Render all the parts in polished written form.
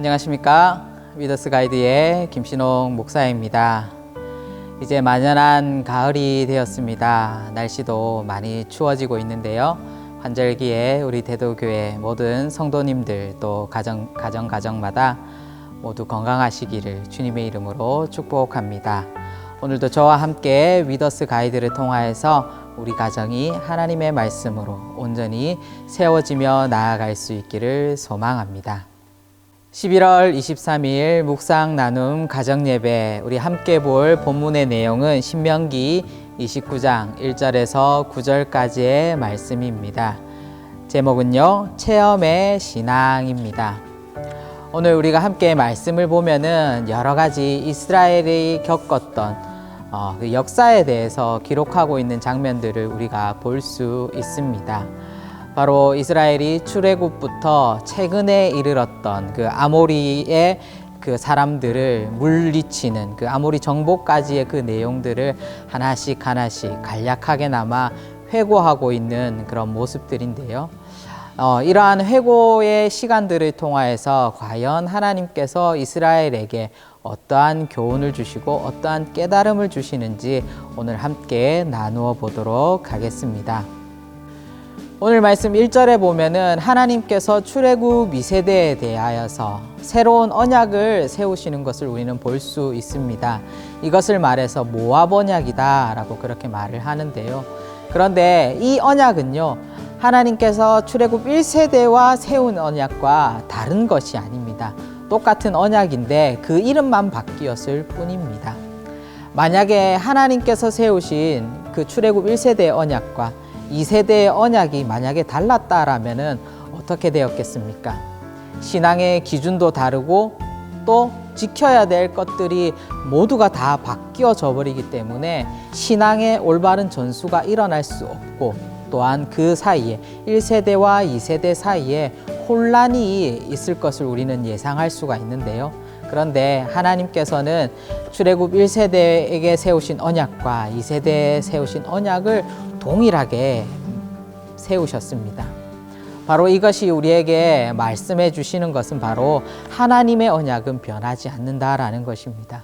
안녕하십니까. 위더스 가이드의 김신홍 목사입니다. 이제 만연한 가을이 되었습니다. 날씨도 많이 추워지고 있는데요. 환절기에 우리 대도교회 모든 성도님들 또 가정마다 모두 건강하시기를 주님의 이름으로 축복합니다. 오늘도 저와 함께 위더스 가이드를 통하여서 우리 가정이 하나님의 말씀으로 온전히 세워지며 나아갈 수 있기를 소망합니다. 11월 23일 묵상 나눔 가정예배, 우리 함께 볼 본문의 내용은 신명기 29장 1절에서 9절까지의 말씀입니다. 제목은요, 체험의 신앙입니다. 오늘 우리가 함께 말씀을 보면은 여러 가지 이스라엘이 겪었던 그 역사에 대해서 기록하고 있는 장면들을 우리가 볼 수 있습니다. 바로 이스라엘이 출애굽부터 최근에 이르렀던 그 아모리의 그 사람들을 물리치는 그 아모리 정복까지의 그 내용들을 하나씩 간략하게나마 회고하고 있는 그런 모습들인데요. 이러한 회고의 시간들을 통하여서 과연 하나님께서 이스라엘에게 어떠한 교훈을 주시고 어떠한 깨달음을 주시는지 오늘 함께 나누어 보도록 하겠습니다. 오늘 말씀 1절에 보면은 하나님께서 출애굽 2세대에 대하여서 새로운 언약을 세우시는 것을 우리는 볼 수 있습니다. 이것을 말해서 모압 언약이다 라고 그렇게 말을 하는데요. 그런데 이 언약은요, 하나님께서 출애굽 1세대와 세운 언약과 다른 것이 아닙니다. 똑같은 언약인데 그 이름만 바뀌었을 뿐입니다. 만약에 하나님께서 세우신 그 출애굽 1세대의 언약과 2세대의 언약이 만약에 달랐다라면은 어떻게 되었겠습니까? 신앙의 기준도 다르고 또 지켜야 될 것들이 모두가 다 바뀌어져 버리기 때문에 신앙의 올바른 전수가 일어날 수 없고, 또한 그 사이에 1세대와 2세대 사이에 혼란이 있을 것을 우리는 예상할 수가 있는데요. 그런데 하나님께서는 출애굽 1세대에게 세우신 언약과 2세대에 세우신 언약을 동일하게 세우셨습니다. 바로 이것이 우리에게 말씀해 주시는 것은 바로 하나님의 언약은 변하지 않는다라는 것입니다.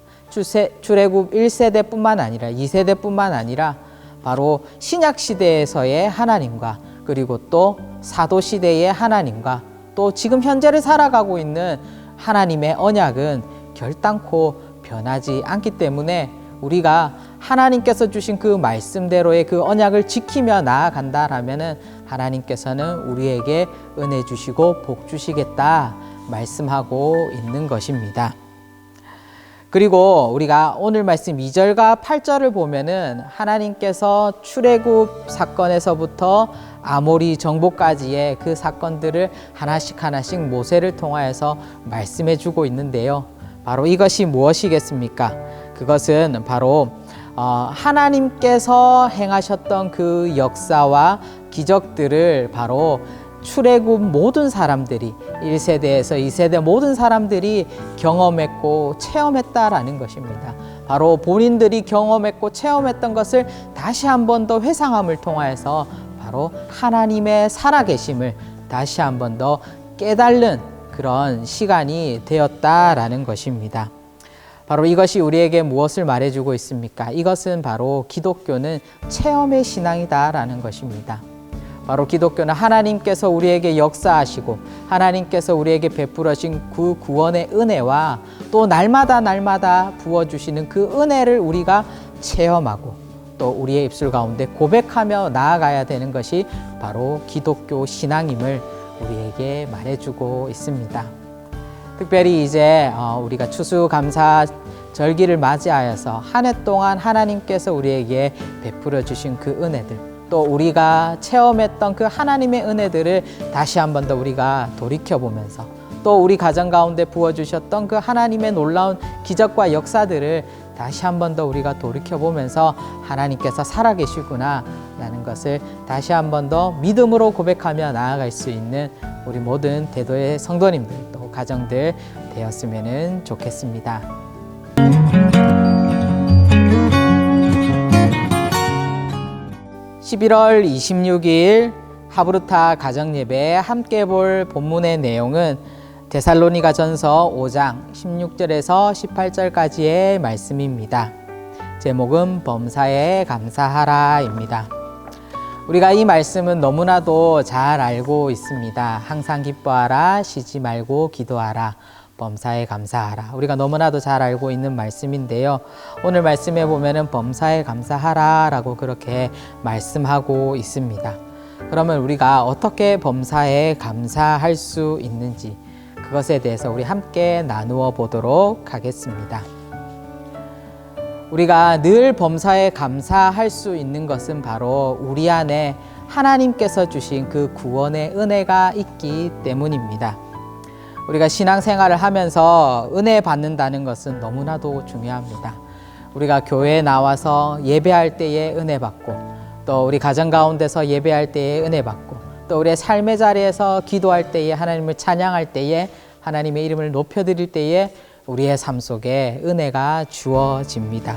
출애굽 1세대뿐만 아니라 2세대뿐만 아니라 바로 신약시대에서의 하나님과, 그리고 또 사도시대의 하나님과, 또 지금 현재를 살아가고 있는 하나님의 언약은 결단코 변하지 않기 때문에 우리가 하나님께서 주신 그 말씀대로의 그 언약을 지키며 나아간다라면은 하나님께서는 우리에게 은혜 주시고 복 주시겠다 말씀하고 있는 것입니다. 그리고 우리가 오늘 말씀 2절과 8절을 보면은 하나님께서 출애굽 사건에서부터 아모리 정복까지의 그 사건들을 하나씩 모세를 통하여서 말씀해 주고 있는데요. 바로 이것이 무엇이겠습니까? 그것은 바로 하나님께서 행하셨던 그 역사와 기적들을 바로 출애굽 모든 사람들이 1세대에서 2세대 모든 사람들이 경험했고 체험했다라는 것입니다. 바로 본인들이 경험했고 체험했던 것을 다시 한 번 더 회상함을 통하여서 바로 하나님의 살아계심을 다시 한 번 더 깨달는 그런 시간이 되었다라는 것입니다. 바로 이것이 우리에게 무엇을 말해주고 있습니까? 이것은 바로 기독교는 체험의 신앙이다라는 것입니다. 바로 기독교는 하나님께서 우리에게 역사하시고 하나님께서 우리에게 베풀어진 그 구원의 은혜와 또 날마다 부어주시는 그 은혜를 우리가 체험하고 또 우리의 입술 가운데 고백하며 나아가야 되는 것이 바로 기독교 신앙임을 우리에게 말해주고 있습니다. 특별히 이제 우리가 추수감사 절기를 맞이하여서 한 해 동안 하나님께서 우리에게 베풀어 주신 그 은혜들, 또 우리가 체험했던 그 하나님의 은혜들을 다시 한 번 더 우리가 돌이켜보면서 또 우리 가정 가운데 부어주셨던 그 하나님의 놀라운 기적과 역사들을 다시 한 번 더 우리가 돌이켜보면서 하나님께서 살아계시구나 라는 것을 다시 한 번 더 믿음으로 고백하며 나아갈 수 있는 우리 모든 대도의 성도님들 또 가정들 되었으면 좋겠습니다. 11월 26일 하브루타 가정예배에 함께 볼 본문의 내용은 데살로니가전서 5장 16절에서 18절까지의 말씀입니다. 제목은 범사에 감사하라입니다. 우리가 이 말씀은 너무나도 잘 알고 있습니다. 항상 기뻐하라, 쉬지 말고 기도하라, 범사에 감사하라. 우리가 너무나도 잘 알고 있는 말씀인데요. 오늘 말씀에 보면은 범사에 감사하라 라고 그렇게 말씀하고 있습니다. 그러면 우리가 어떻게 범사에 감사할 수 있는지 그것에 대해서 우리 함께 나누어 보도록 하겠습니다. 우리가 늘 범사에 감사할 수 있는 것은 바로 우리 안에 하나님께서 주신 그 구원의 은혜가 있기 때문입니다. 우리가 신앙생활을 하면서 은혜 받는다는 것은 너무나도 중요합니다. 우리가 교회에 나와서 예배할 때에 은혜 받고, 또 우리 가정 가운데서 예배할 때에 은혜 받고, 또 우리의 삶의 자리에서 기도할 때에, 하나님을 찬양할 때에, 하나님의 이름을 높여드릴 때에 우리의 삶 속에 은혜가 주어집니다.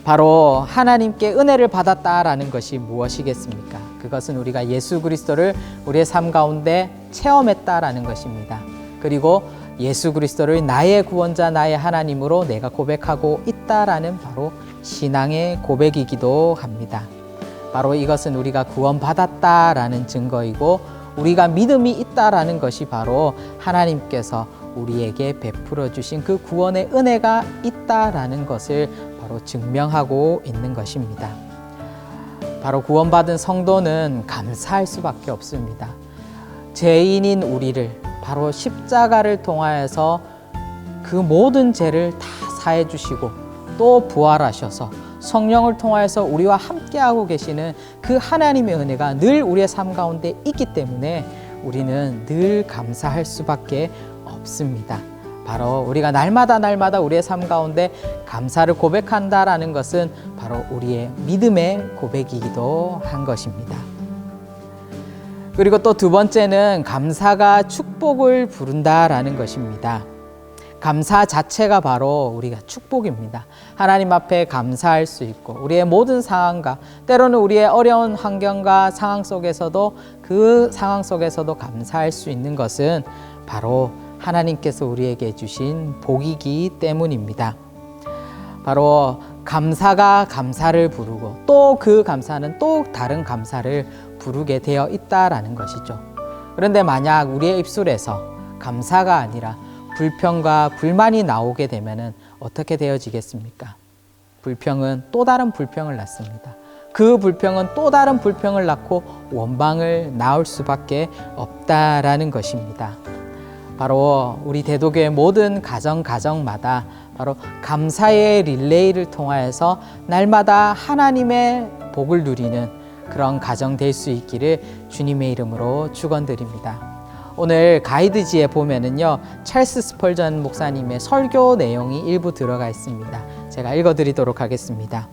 바로 하나님께 은혜를 받았다라는 것이 무엇이겠습니까? 그것은 우리가 예수 그리스도를 우리의 삶 가운데 체험했다라는 것입니다. 그리고 예수 그리스도를 나의 구원자, 나의 하나님으로 내가 고백하고 있다라는 바로 신앙의 고백이기도 합니다. 바로 이것은 우리가 구원받았다라는 증거이고, 우리가 믿음이 있다라는 것이 바로 하나님께서 우리에게 베풀어 주신 그 구원의 은혜가 있다라는 것을 바로 증명하고 있는 것입니다. 바로 구원받은 성도는 감사할 수밖에 없습니다. 죄인인 우리를 바로 십자가를 통하여서 그 모든 죄를 다 사해 주시고, 또 부활하셔서 성령을 통하여서 우리와 함께하고 계시는 그 하나님의 은혜가 늘 우리의 삶 가운데 있기 때문에 우리는 늘 감사할 수밖에 없습니다. 바로 우리가 날마다 우리의 삶 가운데 감사를 고백한다라는 것은 바로 우리의 믿음의 고백이기도 한 것입니다. 그리고 또 두 번째는 감사가 축복을 부른다라는 것입니다. 감사 자체가 바로 우리가 축복입니다. 하나님 앞에 감사할 수 있고, 우리의 모든 상황과 때로는 우리의 어려운 환경과 상황 속에서도 그 상황 속에서도 감사할 수 있는 것은 바로 하나님께서 우리에게 주신 복이기 때문입니다. 바로 감사가 감사를 부르고, 또 그 감사는 또 다른 감사를 부르게 되어 있다라는 것이죠. 그런데 만약 우리의 입술에서 감사가 아니라 불평과 불만이 나오게 되면은 어떻게 되어지겠습니까? 불평은 또 다른 불평을 낳습니다. 그 불평은 또 다른 불평을 낳고 원망을 낳을 수밖에 없다라는 것입니다. 바로 우리 대도교의 모든 가정마다 바로 감사의 릴레이를 통하여서 날마다 하나님의 복을 누리는 그런 가정 될 수 있기를 주님의 이름으로 축원드립니다. 오늘 가이드지에 보면은요, 찰스 스펄전 목사님의 설교 내용이 일부 들어가 있습니다. 제가 읽어드리도록 하겠습니다.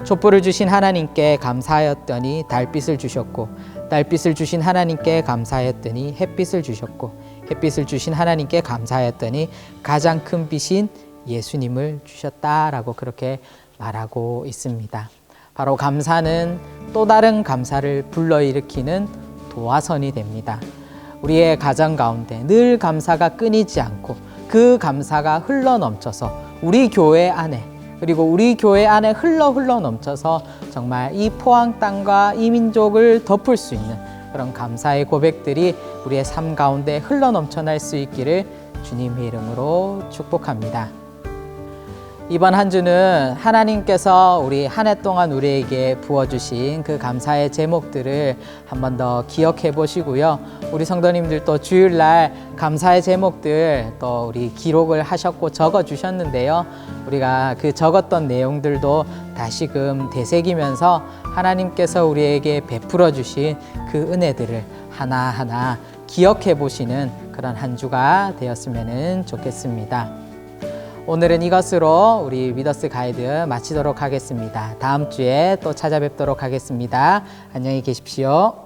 촛불을 주신 하나님께 감사하였더니 달빛을 주셨고, 달빛을 주신 하나님께 감사하였더니 햇빛을 주셨고, 햇빛을 주신 하나님께 감사하였더니 가장 큰 빛인 예수님을 주셨다라고 그렇게 말하고 있습니다. 바로 감사는 또 다른 감사를 불러일으키는 도화선이 됩니다. 우리의 가정 가운데 늘 감사가 끊이지 않고 그 감사가 흘러넘쳐서 우리 교회 안에, 그리고 우리 교회 안에 흘러 넘쳐서 정말 이 포항 땅과 이 민족을 덮을 수 있는 그런 감사의 고백들이 우리의 삶 가운데 흘러 넘쳐날 수 있기를 주님의 이름으로 축복합니다. 이번 한 주는 하나님께서 우리 한 해 동안 우리에게 부어주신 그 감사의 제목들을 한 번 더 기억해 보시고요. 우리 성도님들도 주일날 감사의 제목들 또 우리 기록을 하셨고 적어 주셨는데요. 우리가 그 적었던 내용들도 다시금 되새기면서 하나님께서 우리에게 베풀어 주신 그 은혜들을 하나하나 기억해 보시는 그런 한 주가 되었으면 좋겠습니다. 오늘은 이것으로 우리 위더스 가이드 마치도록 하겠습니다. 다음 주에 또 찾아뵙도록 하겠습니다. 안녕히 계십시오.